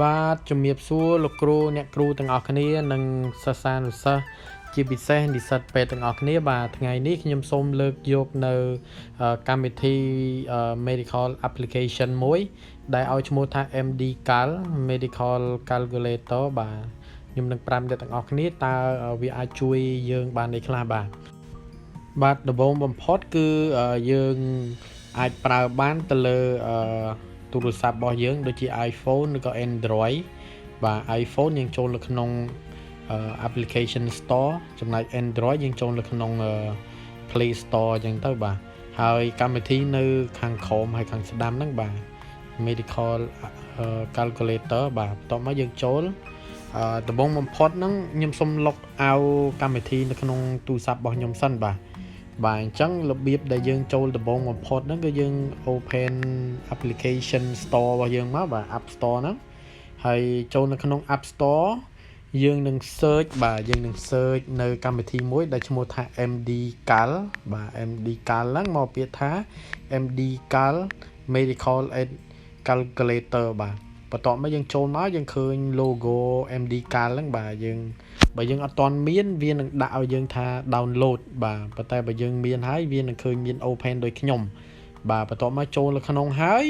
បាទជំរាបសួរលោកគ្រូអ្នកគ្រូទាំងអស់គ្នានិងសិស្សានុសិស្សជាពិសេសនិស្សិតពេទ្យទាំងអស់គ្នាបាទថ្ងៃនេះខ្ញុំសូមលើកយកនៅកម្មវិធី Medical Application មួយដែលឲ្យឈ្មោះថា MDCalc Medical Calculator បាទខ្ញុំនឹងប្រាប់អ្នកទាំងអស់គ្នាតើវាអាចជួយយើងបានអីខ្លះបាទដំបូងបំផុតគឺយើងអាចប្រើបានទៅលើទូរស័ព្ទរបស់យើងដូចជា iPhone ឬក៏ Android បាទ iPhone យើងចូលនៅក្នុងapplication store ចំណែក Android យើងចូលនៅក្នុង Play Store អញ្ចឹងទៅបាទហើយកម្មវិធីនៅខាងក្រោមហើយខាងស្ដាំហ្នឹងបាទ Medical Calculator បាទបន្ទាប់មកយើងចូលដំបូងបំផុតហ្នឹងខ្ញុំសុំ log out កម្មវិធីនៅក្នុងទូរស័ព្ទរបស់ខ្ញុំសិនបាទអញ្ចឹងរបៀបដែលយើងចូលដំបូងបំផុតហ្នឹងគឺយើង open application store របស់យើងមកបាទ App Store ហ្នឹងហើយចូលនៅក្នុង App Store យើងនឹង search បាទយើងនឹង search នៅកម្មវិធីមួយដែលឈ្មោះថា MDCalc បាទ MDCalc ហ្នឹងមកពាក្យថា MDCalc Medical Calculator បាទបន្ទាប់មកយើងចូលមកយើងឃើញ logo MDCalc ហ្នឹងបាទយើងបើយើងអត់ទាន់មានវានឹងដាក់ឲ្យយើងថា download បាទប៉ុន្តែបើយើងមានហើយវានឹងឃើញមាន open ដូចខ្ញុំបាទបន្ទាប់មកចូលនៅក្នុងហើយ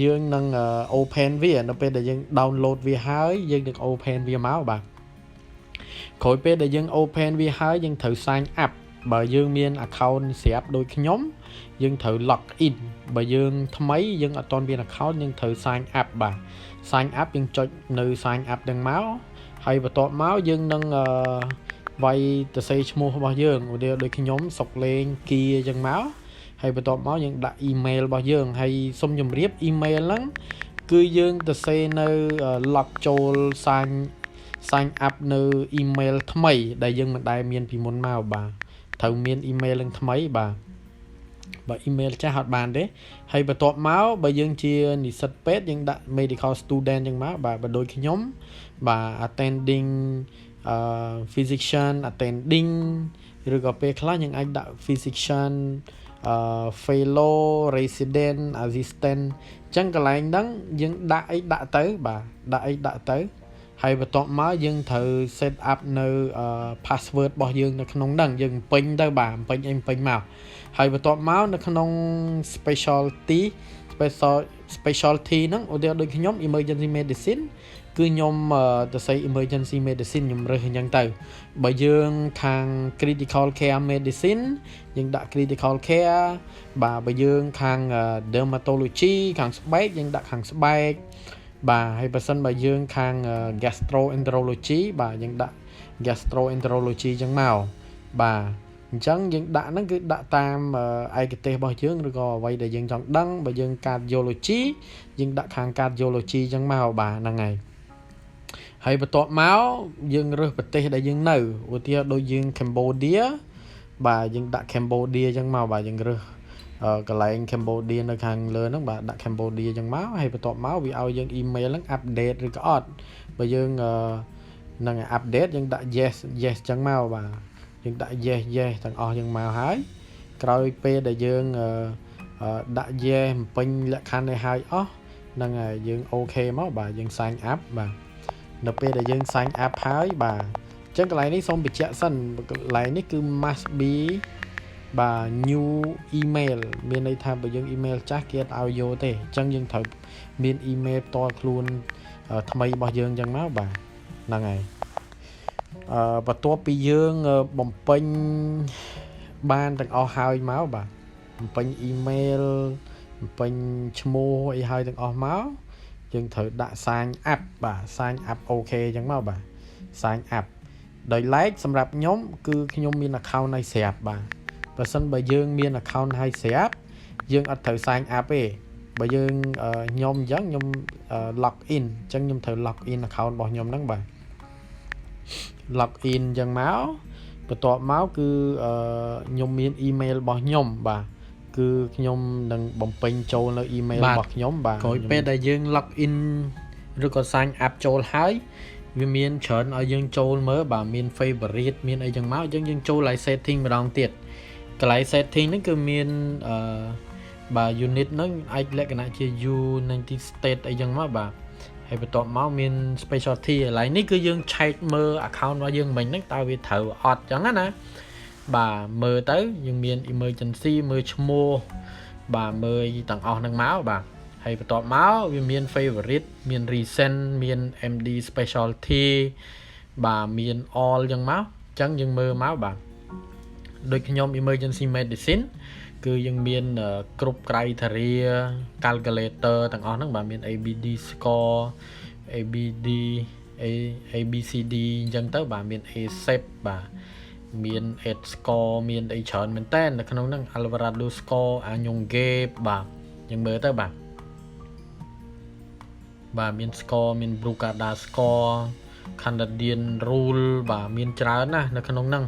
យើងនឹង open វានៅពេលដែលយើង download វាហើយយើងនឹង open វាមកបាទក្រោយពេលដែលយើង open វាហើយយើងត្រូវ sign up បើយើងមាន account ស្រាប់ដូចខ្ញុំយើងត្រូវ log in បើយើងថ្មីយើងអត់ទាន់មាន account យើងត្រូវ sign up បាទ sign up យើងចុចនៅ sign up ហ្នឹងមកហើយបន្ទាប់មកយើងនឹងវាយទៅសេឈ្មោះរបស់យើងឧទាហរណ៍ដូចខ្ញុំសុកលេងគីអញ្ចឹងមកហើយបន្ទាប់មកយើងដាក់ email របស់យើងហើយសុំជម្រាប email ហ្នឹងគឺយើងទៅសេនៅ log ចូល sign up នៅ email ថ្មីដែលយើងមិនដែលមានពីមុនមកបាទត្រូវមាន email នឹងថ្មីបាទបើ email ចាស់អត់បានទេហើយបន្ទាប់មកបើយើងជានិស្សិតពេទ្យយើងដាក់ medical student អញ្ចឹងមកបាទបើដូចខ្ញុំបាទ attending physician attending ឬក៏ពេលខ្លះយើងអាចដាក់ physician fellow resident assistant អញ្ចឹងកន្លែងហ្នឹងយើងដាក់អីដាក់ទៅបាទដាក់អីដាក់ទៅហើយបន្ទាប់មកយើងត្រូវ set up នៅ password របស់យើងនៅក្នុងហ្នឹងយើងពេញទៅបាទពេញមកហើយបន្ទាប់មកនៅក្នុង specialty ហ្នឹងឧទាហរណ៍ដូចខ្ញុំ emergency medicine គឺខ្ញុំទៅសេ emergency medicine ខ្ញុំរើសអញ្ចឹងទៅបើយើងខាង critical care medicine យើងដាក់ critical care បាទបើយើងខាង dermatology ខាងស្បែកយើងដាក់ខាងស្បែកបាទហើយបើសិនបើយើងខាង gastroenterology បាទយើងដាក់ gastroenterology អញ្ចឹងមកបាទអញ្ចឹងយើងដាក់ហ្នឹងគឺដាក់តាមឯកទេសរបស់យើងឬក៏អ្វីដែលយើងចង់ដឹងបើយើង cardiology យើងដាក់ខាង cardiology អញ្ចឹងមកបាទហ្នឹងហើយបន្ទាប់មកយើងរើសប្រទេសដែលយើងនៅឧទាហរណ៍ដូចយើង Cambodia បាទយើងដាក់ Cambodia អញ្ចឹងមកបាទយើងរើសកន្លែង Cambodia នៅខាងលើហ្នឹងបាទដាក់ Cambodia អញ្ចឹងមកហើយបន្ទាប់មកវាឲ្យយើង email ហ្នឹង update ឬក៏អត់បើយើងនឹង update យើងដាក់ yes អញ្ចឹងមកបាទយើងដាក់ yes ទាំងអស់យើងមកហើយក្រោយពេលដែលយើងដាក់ yes បំពេញលក្ខខណ្ឌឲ្យហើយអស់ហ្នឹងហើយយើង okay មកបាទយើង sign up បាទនៅពេលដែលយើង sign up ហើយបាទអញ្ចឹងកន្លែងនេះសូមបញ្ជាក់សិនកន្លែងនេះគឺ must be បាទ new email មានន័យថាបើយើង email ចាស់គេអត់ឲ្យយកទេអញ្ចឹងយើងត្រូវមាន email ផ្ទាល់ខ្លួនថ្មីរបស់យើងអញ្ចឹងមកបាទហ្នឹងហើយបន្ទាប់ពីយើងបំពេញបានទាំងអស់ហើយមកបាទបំពេញ email បំពេញឈ្មោះអីហើយទាំងអស់មកយើងត្រូវដាក់ sign up បាទ sign up OK អញ្ចឹងមកបាទ sign up ដោយឡែកសម្រាប់ខ្ញុំគឺខ្ញុំមាន account ហើយស្រាប់បាទបើសិនបើយើងមាន account ហើយស្រាប់យើងអត់ត្រូវ sign up ទេបើយើងខ្ញុំអញ្ចឹងខ្ញុំ log in អញ្ចឹងខ្ញុំត្រូវ log in account របស់ខ្ញុំហ្នឹងបាទ log in អញ្ចឹងមកបន្ទាប់មកគឺខ្ញុំមាន email របស់ខ្ញុំបាទគឺខ្ញុំនឹងបំពេញចូលនៅ email របស់ខ្ញុំបាទក្រោយពេលដែលយើង log in ឬក៏ sign up ចូលហើយវាមានច្រើនឲ្យយើងចូលមើលបាទមាន favorite មានអីចឹងមកអញ្ចឹងយើងចូលឲ្យ setting ម្ដងទៀតកន្លែង setting ហ្នឹងគឺមានបាទ unit ហ្នឹងអាចលក្ខណៈជា United States អីចឹងមកបាទ ហើយបន្ទាប់មកមាន specialty ឥឡូវនេះគឺយើងឆែកមើល account របស់យើងមិញហ្នឹងតើវាត្រូវអត់ចឹងណាបាទមើលទៅយើងមាន emergency មើលឈ្មោះបាទមើលទាំងអស់ហ្នឹងមកបាទហើយបន្ទាប់មកវាមាន favorite មាន recent មាន MD specialty បាទមាន all ចឹងមកចឹងយើងមើលមកបាទដូចខ្ញុំ emergency medicine គឺយើងមានគ្រប់ criteria calculator ទាំងអស់ហ្នឹងបាទមាន ABD score ABD ABCD អញ្ចឹងទៅបាទមាន ASEP បាទមាន Ed score មានអីច្រើនមែនតើនៅក្នុងហ្នឹង Alvarado score Anyongate បាទយើងមើលទៅបាទមាន score មាន Brugada score Canadian rule បាទមានច្រើនណាស់នៅក្នុងហ្នឹង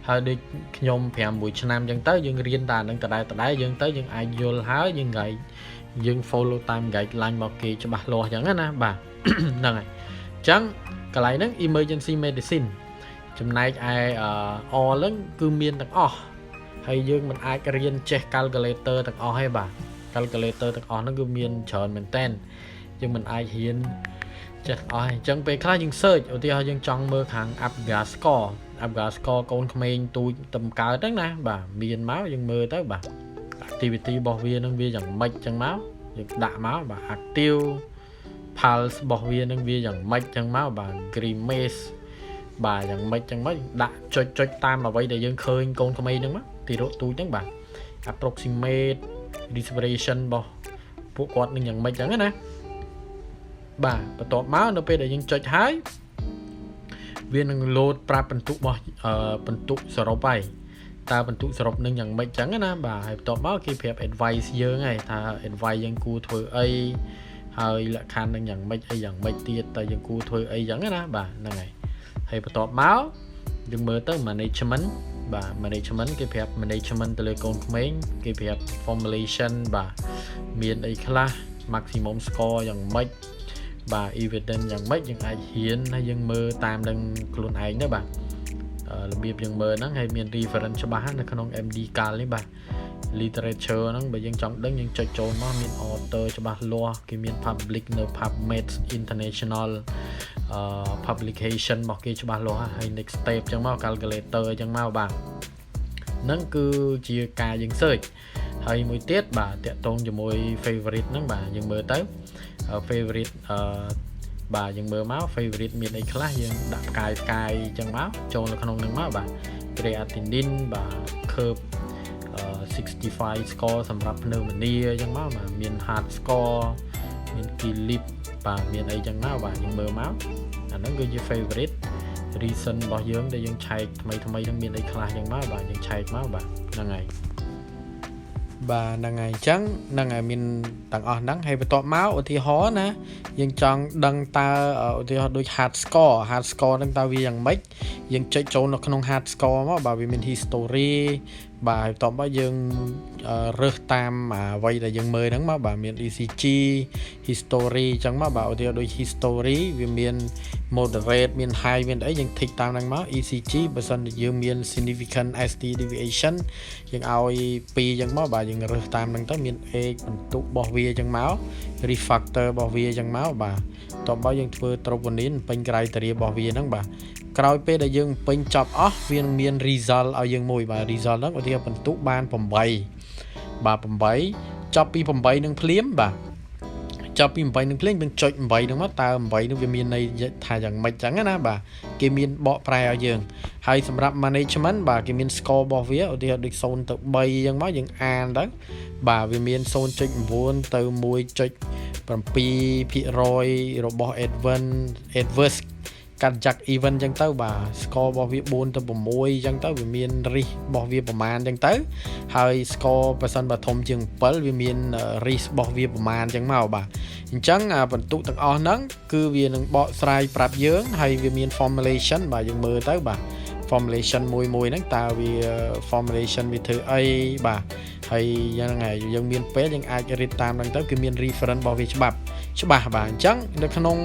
ហើយដូចខ្ញុំ5 ឆ្នាំអញ្ចឹងទៅយើងរៀនតែនឹងដដែលយើងទៅយើងអាចយល់ហើយយើង follow តាម guideline របស់គេច្បាស់លាស់អញ្ចឹងណាបាទហ្នឹងហើយអញ្ចឹងកន្លែងហ្នឹង emergency medicine ចំណែកឯ all ហ្នឹងគឺមានទាំងអស់ហើយយើងមិនអាចរៀនចេះ calculator ទាំងអស់ទេបាទ calculator ទាំងអស់ហ្នឹងគឺមានច្រើនមែនតើយើងមិនអាចរៀនចេះទាំងអស់ទេអញ្ចឹងពេលខ្លះយើង search ឧទាហរណ៍យើងចង់មើលខាង Apgar score កូនក្មេងទូចតំកើតហ្នឹងណាបាទមានមកយើងមើលទៅបាទ activity របស់វានឹងវាយ៉ាងម៉េចចឹងមកយើងដាក់មកបាទ active pulse របស់វានឹងវាយ៉ាងម៉េចចឹងមកបាទ grimace បាទយ៉ាងម៉េចចឹងមកដាក់ចុចតាមអ្វីដែលយើងឃើញកូនក្មេងហ្នឹងមកទីរកទូចហ្នឹងបាទ approximate respiration របស់ពួកគាត់នឹងយ៉ាងម៉េចចឹងណាបាទបន្ទាប់មកនៅពេលដែលយើងចុចហើយវានឹង load ប្រាប់បន្ទុករបស់បន្ទុកសរុបហើយតើបន្ទុកសរុបនឹងយ៉ាងម៉េចចឹងណាបាទហើយបន្ទាប់មកគេប្រាប់ advice យើងហើយថា advice យើងគួរធ្វើអីហើយលក្ខខណ្ឌនឹងយ៉ាងម៉េចអីយ៉ាងម៉េចទៀតតើយើងគួរធ្វើអីចឹងណាបាទហ្នឹងហើយបន្ទាប់មកយើងមើលទៅ management បាទ management គេប្រាប់ management ទៅលើកូនក្មេងគេប្រាប់ formulation បាទមានអីខ្លះ maximum score យ៉ាងម៉េចបាទ evidence យ៉ាងម៉េចយើងអាចហ៊ានហើយយើងមើលតាមនឹងខ្លួនឯងទៅបាទរបៀបយើងមើលហ្នឹងហើយមាន reference ច្បាស់នៅក្នុង MDCalc នេះបាទ literature ហ្នឹងបើយើងចង់ដឹងយើងចុចចូលមកមាន author ច្បាស់លាស់គេមាន public នៅ PubMed International publication របស់គេច្បាស់លាស់ហើយ next step ចឹងមក calculator ចឹងមកបាទហ្នឹងគឺជាការយើង search ហើយមួយទៀតបាទតាក់ទងជាមួយ favorite ហ្នឹងបាទយើងមើលទៅfavorite បាទយើងមើលមក favorite មានអីខ្លះយើងដាក់ផ្កាយចឹងមកចូលនៅក្នុងហ្នឹងមកបាទ creatinine បាទ curve 65 score សម្រាប់ pneumonia ចឹងមកបាទមាន heart score មាន kilip បាទមានអីចឹងមកបាទយើងមើលមកអាហ្នឹងគឺជា favorite reason របស់យើងដែលយើងឆែកថ្មីហ្នឹងមានអីខ្លះចឹងមកបាទយើងឆែកមកបាទហ្នឹងហើយបាទហ្នឹងហើយអញ្ចឹងហ្នឹងហើយមានទាំងអស់ហ្នឹងហើយបន្ទាប់មកឧទាហរណ៍ណាយើងចង់ដឹងតើឧទាហរណ៍ដូច hard score ហ្នឹងតើវាយ៉ាងម៉េចយើងចុចចូលនៅក្នុង hard score មកបាទវាមាន history បាទបន្ទាប់មកយើងរើសតាមអ្វីដែលយើងមើលហ្នឹងមកបាទមាន ECG history អញ្ចឹងមកបាទឧទាហរណ៍ដូច history វាមាន moderate មាន high មានអីយើង tick តាមហ្នឹងមក ECG បើសិនជាយើងមាន significant ST deviation យើងឲ្យ2អញ្ចឹងមកបាទយើងរើសតាមហ្នឹងទៅមាន age បន្ទុករបស់វាអញ្ចឹងមក risk factor របស់វាអញ្ចឹងមកបាទបន្ទាប់មកយើងធ្វើ troponin ពេញ criteria របស់វាហ្នឹងបាទក្រោយពេលដែលយើងពេញចប់អស់វានឹងមាន result ឲ្យយើងមួយបាទ result ហ្នឹងឧទាហរណ៍បន្ទុកបាន8បាទ8ចប់ពី8នឹងភ្លាមបាទចប់ពី8នឹងភ្លាមយើងចុច8ហ្នឹងមកតើ8នឹងវាមានន័យថាយ៉ាងម៉េចចឹងណាបាទគេមានបកប្រែឲ្យយើងហើយសម្រាប់ management បាទគេមាន score របស់វាឧទាហរណ៍ដូច0ទៅ3ចឹងមកយើងអានទៅបាទវាមាន 0.9 ទៅ 1.7% របស់ adverse កាត់ចាក់ event ចឹងទៅបាទ score របស់វា4ទៅ6ចឹងទៅវាមាន risk របស់វាប្រមាណចឹងទៅហើយ score បើសិនបើធំជាង7វាមាន risk របស់វាប្រមាណចឹងមកបាទអញ្ចឹងបន្ទុកទាំងអស់ហ្នឹងគឺវានឹងបកស្រាយប្រាប់យើងហើយវាមាន formulation បាទយើងមើលទៅបាទ formulation មួយហ្នឹងតើវា formulation វាធ្វើអីបាទហើយយ៉ាងហ្នឹងហើយយើងមានពេលយើងអាច read តាមហ្នឹងទៅគឺមាន reference របស់វាច្បាស់បាទអញ្ចឹងនៅក្នុង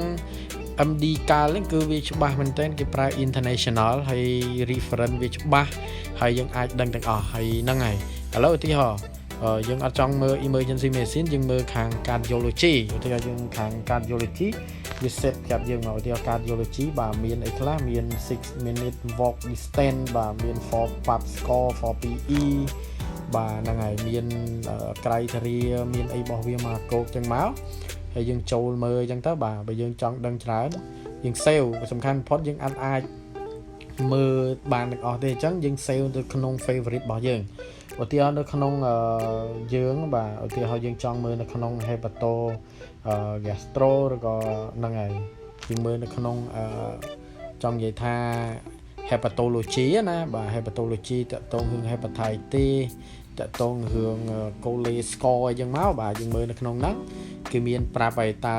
MDCalc ហ្នឹងគឺវាច្បាស់មែនទែនគេប្រើ international ហើយ reference វាច្បាស់ហើយយើងអាចដឹងទាំងអស់ហើយហ្នឹងហើយឥឡូវឧទាហរណ៍ យើងអត់ចង់មើល emergency medicine យើងមើលខាង cardiology ឧទាហរណ៍យើងខាង cardiology វា set ប្រាប់យើងមកឧទាហរណ៍ cardiology បាទមានអីខ្លះមាន6 minute walk distance បាទមាន for pap score for PE បាទហ្នឹងហើយមាន criteria មានអីរបស់វាមកកោកចឹងមកហើយយើងចូលមើលអញ្ចឹងទៅបាទបើយើងចង់ដឹងច្រើនយើង save សំខាន់បំផុតយើងអាចមើលបានទាំងអស់ទេអញ្ចឹងយើង save ទៅក្នុង favorite របស់យើងឧទាហរណ៍នៅក្នុងយើងបាទឧទាហរណ៍យើងចង់មើលនៅក្នុង hepato gastro ឬក៏ហ្នឹងហើយយើងមើលនៅក្នុងចង់និយាយថា hepatology ណាបាទ hepatology តកតងរឿង hepatitis តកតងរឿង cholesterol អីចឹងមកបាទយើងមើលនៅក្នុងហ្នឹងគឺមានប្រាប់ឲ្យតើ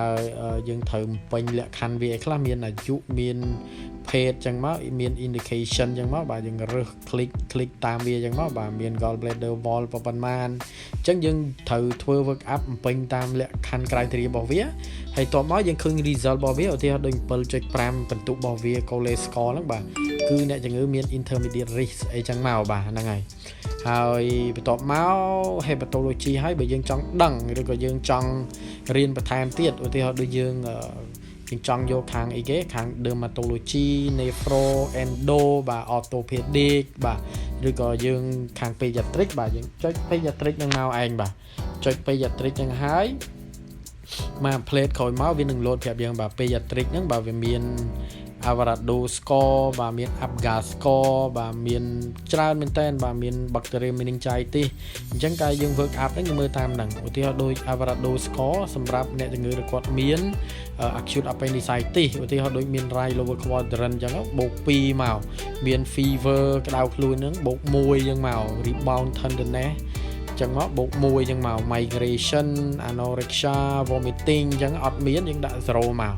យើងត្រូវពេញលក្ខខណ្ឌវាខ្លះមានអាយុមានភេទចឹងមកមាន indication ចឹងមកបាទយើងរើស click តាមវាចឹងមកបាទមាន gallbladder wall ប៉ុន្មានអញ្ចឹងយើងត្រូវធ្វើ work up បំពេញតាមលក្ខខណ្ឌ criteria របស់វាហើយតបមកយើងឃើញ result របស់វាឧទាហរណ៍ដូច 7.5 បន្ទុករបស់វា cholesterol ហ្នឹងបាទគឺអ្នកជំងឺមាន intermediate risk អីចឹងមកបាទហ្នឹងហើយបន្ទាប់មក hepatology ហើយបើយើងចង់ដឹងឬក៏យើងចង់រៀនបន្ថែមទៀតឧទាហរណ៍ដូចយើងចង់យកខាងអីគេខាង dermatology nephro endo បាទ orthopedic បាទឬក៏យើងខាង pediatric បាទយើងចុច pediatric នឹងមកឯងបាទចុច pediatric ហ្នឹងហើយមក plate ក្រោយមកវានឹង load ប្រាប់យើងបាទ pediatric ហ្នឹងបាទវាមាន Avarado score បាទមាន Apgar score បាទមានច្រើនមែនតើបាទមាន bacteria meningitis អញ្ចឹងកាលយើង work up ហ្នឹងយើងមើលតាមហ្នឹងឧទាហរណ៍ដូច Avarado score សម្រាប់អ្នកជំងឺដែលគាត់មាន acute appendicitis ឧទាហរណ៍ដូចមាន right lower quadrant អញ្ចឹងបូក2មកមាន fever ក្តៅខ្លួនហ្នឹងបូក1អញ្ចឹងមក rebound tenderness ចឹងមកបូក1ចឹងមក migration anorexia vomiting ចឹងអត់មានយើងដាក់0មក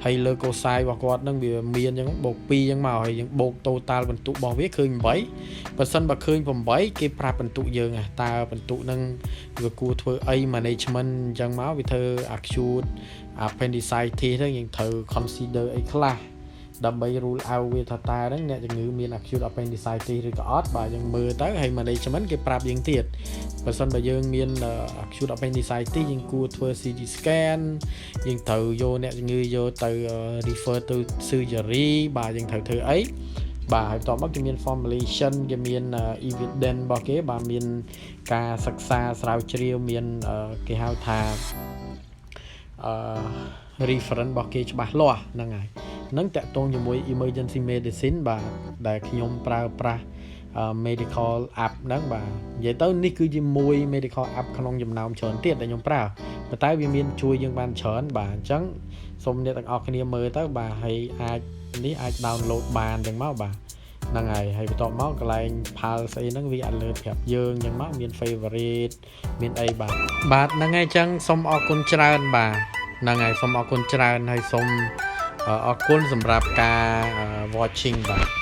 ហើយលើកូសាយរបស់គាត់នឹងវាមានចឹងបូក2ចឹងមកហើយយើងបូក total បន្ទុករបស់វាឃើញ8បើសិនបើឃើញ8គេប្រាប់បន្ទុកយើងតើបន្ទុកនឹងវាគួរធ្វើអី management ចឹងមកវាធ្វើ acute appendicitis ទៅយើងត្រូវ consider អីខ្លះដើម្បី rule out វាថាតើហ្នឹងអ្នកជំងឺមាន acute appendicitis ឬក៏អត់បាទយើងមើលទៅហើយ management គេប្រាប់យើងទៀតបើសិនបើយើងមាន acute appendicitis យើងគួរធ្វើ CT scan យើងត្រូវយកអ្នកជំងឺយកទៅ refer ទៅ surgery បាទយើងត្រូវធ្វើអីបាទហើយបន្ទាប់មកគេមាន formulation គេមាន evidence របស់គេបាទមានការសិក្សាស្រាវជ្រាវមានគេហៅថាreference របស់គេច្បាស់លាស់ហ្នឹងហើយនឹងតាក់ទងជាមួយ emergency medicine បាទដែលខ្ញុំប្រើប្រាស់ medical app ហ្នឹងបាទនិយាយទៅនេះគឺជាមួយ medical app ក្នុងចំណោមច្រើនទៀតដែលខ្ញុំប្រើប៉ុន្តែវាមានជួយយើងបានច្រើនបាទអញ្ចឹងសូមអ្នកទាំងអស់គ្នាមើលទៅបាទហើយអាច download បានអញ្ចឹងមកបាទហ្នឹងហើយបន្ទាប់មកកន្លែង pulse ស្អីហ្នឹងវា alert ប្រាប់យើងអញ្ចឹងមកមាន favorite មានអីបាទហ្នឹងហើយអញ្ចឹងសូមអរគុណច្រើនបាទហ្នឹងហើយសូមអរគុណច្រើនហើយសូមអរគុណសម្រាប់ការ watching បាទ